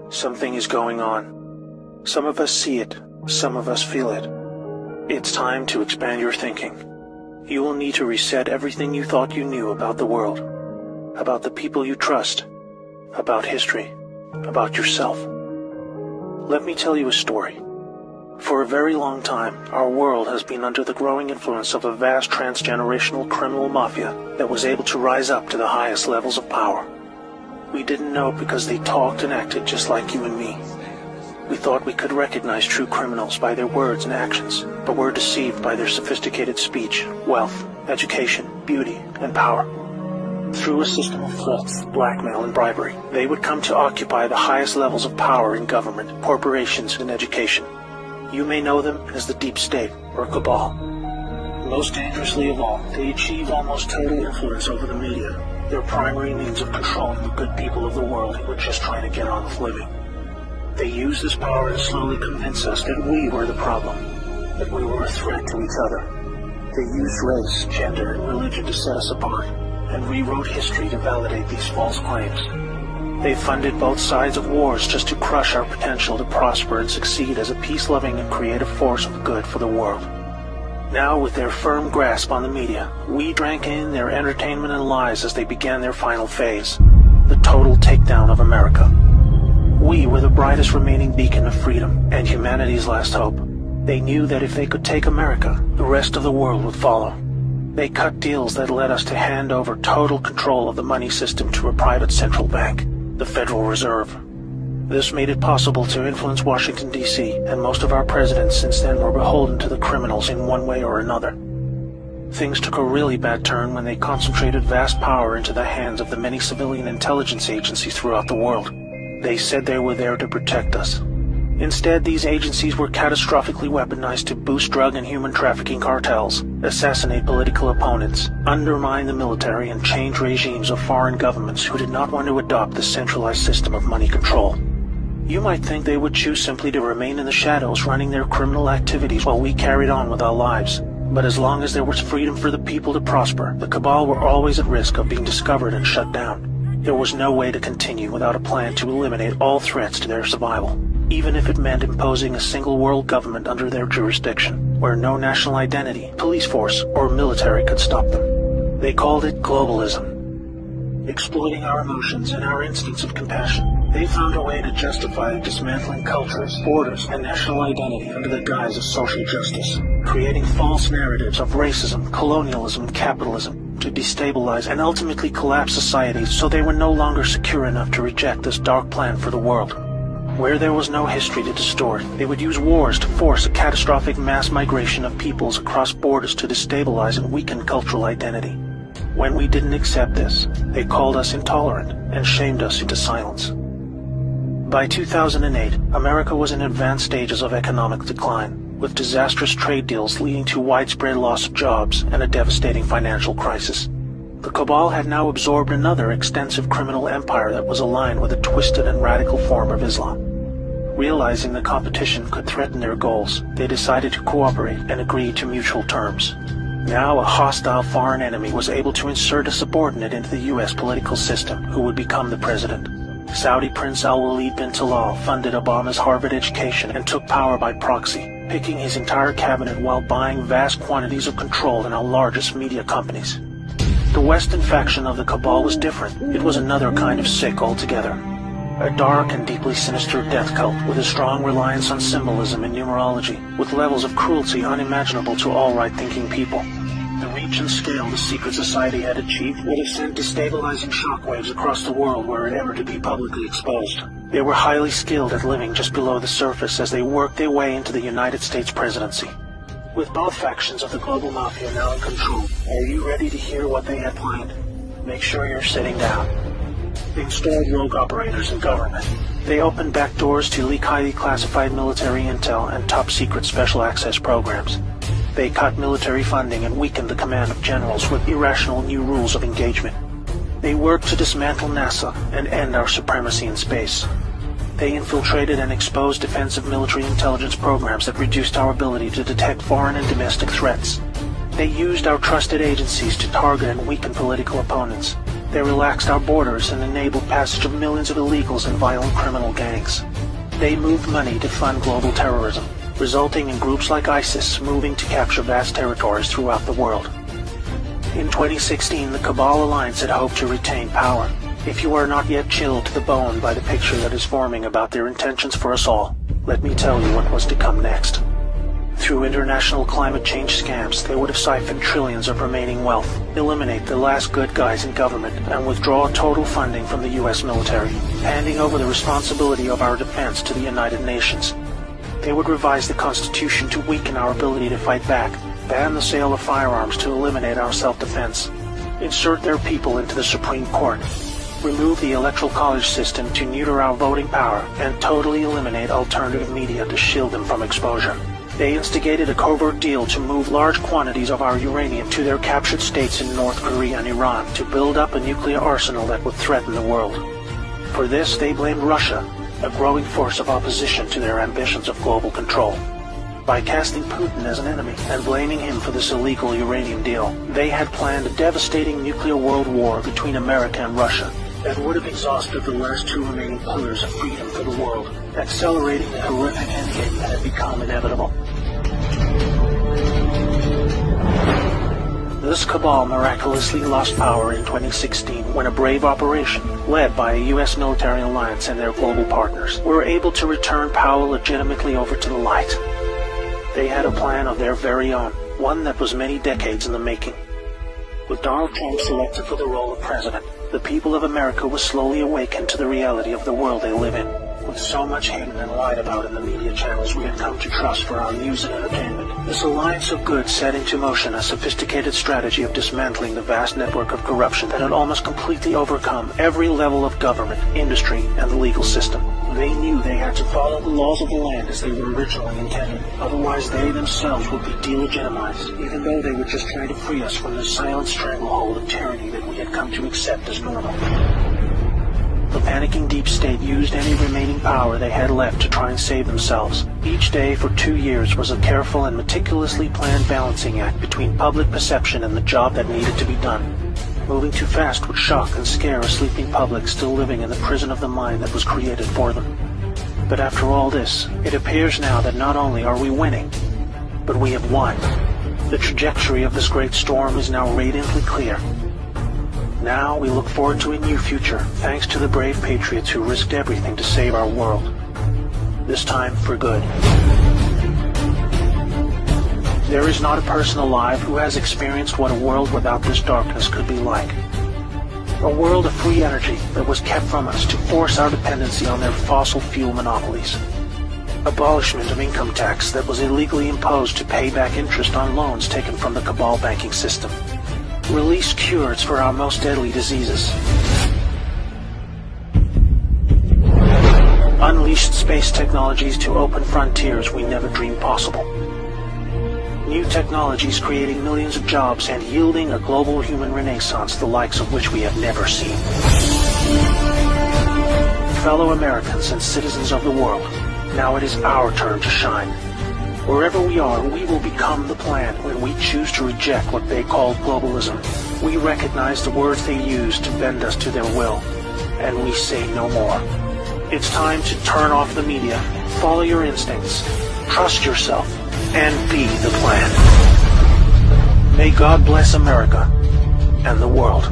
Something is going on. Some of us see it, some of us feel it. It's time to expand your thinking. You will need to reset everything you thought you knew about the world, about the people you trust, about history, about yourself. Let me tell you a story. For a very long time, our world has been under the growing influence of a vast transgenerational criminal mafia that was able to rise up to the highest levels of power. We didn't know because they talked and acted just like you and me. We thought we could recognize true criminals by their words and actions, but were deceived by their sophisticated speech, wealth, education, beauty, and power. Through a system of threats, blackmail, and bribery, they would come to occupy the highest levels of power in government, corporations, and education. You may know them as the Deep State or Cabal. Most dangerously of all, they achieve almost total influence over the media, their primary means of controlling the good people of the world who are just trying to get on with living. They use this power to slowly convince us that we were the problem, that we were a threat to each other. They used race, gender, and religion to set us apart, and rewrote history to validate these false claims. They funded both sides of wars just to crush our potential to prosper and succeed as a peace-loving and creative force of good for the world. Now, with their firm grasp on the media, we drank in their entertainment and lies as they began their final phase, the total takedown of America. We were the brightest remaining beacon of freedom and humanity's last hope. They knew that if they could take America, the rest of the world would follow. They cut deals that led us to hand over total control of the money system to a private central bank, the Federal Reserve. This made it possible to influence Washington, D.C., and most of our presidents since then were beholden to the criminals in one way or another. Things took a really bad turn when they concentrated vast power into the hands of the many civilian intelligence agencies throughout the world. They said they were there to protect us. Instead, these agencies were catastrophically weaponized to boost drug and human trafficking cartels, assassinate political opponents, undermine the military, and change regimes of foreign governments who did not want to adopt the centralized system of money control. You might think they would choose simply to remain in the shadows running their criminal activities while we carried on with our lives. But as long as there was freedom for the people to prosper, the Cabal were always at risk of being discovered and shut down. There was no way to continue without a plan to eliminate all threats to their survival, even if it meant imposing a single world government under their jurisdiction, where no national identity, police force, or military could stop them. They called it globalism. Exploiting our emotions and our instincts of compassion, they found a way to justify dismantling cultures, borders, and national identity under the guise of social justice, creating false narratives of racism, colonialism, and capitalism to destabilize and ultimately collapse societies so they were no longer secure enough to reject this dark plan for the world. Where there was no history to distort, they would use wars to force a catastrophic mass migration of peoples across borders to destabilize and weaken cultural identity. When we didn't accept this, they called us intolerant and shamed us into silence. By 2008, America was in advanced stages of economic decline, with disastrous trade deals leading to widespread loss of jobs and a devastating financial crisis. The Cabal had now absorbed another extensive criminal empire that was aligned with a twisted and radical form of Islam. Realizing the competition could threaten their goals, they decided to cooperate and agree to mutual terms. Now a hostile foreign enemy was able to insert a subordinate into the U.S. political system who would become the president. Saudi Prince Al-Walid bin Talal funded Obama's Harvard education and took power by proxy, picking his entire cabinet while buying vast quantities of control in our largest media companies. The Western faction of the Cabal was different. It was another kind of sick altogether. A dark and deeply sinister death cult with a strong reliance on symbolism and numerology, with levels of cruelty unimaginable to all right-thinking people. The reach and scale the secret society had achieved would have sent destabilizing shockwaves across the world were it ever to be publicly exposed. They were highly skilled at living just below the surface as they worked their way into the United States presidency. With both factions of the global mafia now in control, are you ready to hear what they had planned? Make sure you're sitting down. They installed rogue operators in government. They opened back doors to leak highly classified military intel and top-secret special access programs. They cut military funding and weakened the command of generals with irrational new rules of engagement. They worked to dismantle NASA and end our supremacy in space. They infiltrated and exposed defensive military intelligence programs that reduced our ability to detect foreign and domestic threats. They used our trusted agencies to target and weaken political opponents. They relaxed our borders and enabled passage of millions of illegals and violent criminal gangs. They moved money to fund global terrorism, resulting in groups like ISIS moving to capture vast territories throughout the world. In 2016, the Cabal Alliance had hoped to retain power. If you are not yet chilled to the bone by the picture that is forming about their intentions for us all, let me tell you what was to come next. Through international climate change scams, they would have siphoned trillions of remaining wealth, eliminate the last good guys in government, and withdraw total funding from the US military, handing over the responsibility of our defense to the United Nations. They would revise the Constitution to weaken our ability to fight back, ban the sale of firearms to eliminate our self-defense, insert their people into the Supreme Court, remove the Electoral College system to neuter our voting power, and totally eliminate alternative media to shield them from exposure. They instigated a covert deal to move large quantities of our uranium to their captured states in North Korea and Iran to build up a nuclear arsenal that would threaten the world. For this, they blamed Russia, a growing force of opposition to their ambitions of global control. By casting Putin as an enemy and blaming him for this illegal uranium deal, they had planned a devastating nuclear world war between America and Russia that would have exhausted the last two remaining pillars of freedom for the world, accelerating the horrific endgame that had become inevitable. This cabal miraculously lost power in 2016 when a brave operation, led by a U.S. military alliance and their global partners, were able to return power legitimately over to the light. They had a plan of their very own, one that was many decades in the making. With Donald Trump selected for the role of president, the people of America was slowly awakened to the reality of the world they live in. With so much hidden and lied about in the media channels we had come to trust for our news and entertainment, this alliance of good set into motion a sophisticated strategy of dismantling the vast network of corruption that had almost completely overcome every level of government, industry, and the legal system. They knew they had to follow the laws of the land as they were originally intended, otherwise they themselves would be delegitimized, even though they were just trying to free us from the silent stranglehold of tyranny that we had come to accept as normal. The panicking deep state used any remaining power they had left to try and save themselves. Each day for 2 years was a careful and meticulously planned balancing act between public perception and the job that needed to be done. Moving too fast would shock and scare a sleeping public still living in the prison of the mind that was created for them. But after all this, it appears now that not only are we winning, but we have won. The trajectory of this great storm is now radiantly clear. Now we look forward to a new future, thanks to the brave patriots who risked everything to save our world. This time for good. There is not a person alive who has experienced what a world without this darkness could be like. A world of free energy that was kept from us to force our dependency on their fossil fuel monopolies. Abolishment of income tax that was illegally imposed to pay back interest on loans taken from the cabal banking system. Released cures for our most deadly diseases. Unleashed space technologies to open frontiers we never dreamed possible. New technologies creating millions of jobs and yielding a global human renaissance the likes of which we have never seen. Fellow Americans and citizens of the world, now it is our turn to shine. Wherever we are, we will become the plan when we choose to reject what they call globalism. We recognize the words they use to bend us to their will, and we say no more. It's time to turn off the media, follow your instincts, trust yourself, and be the plan. May God bless America and the world.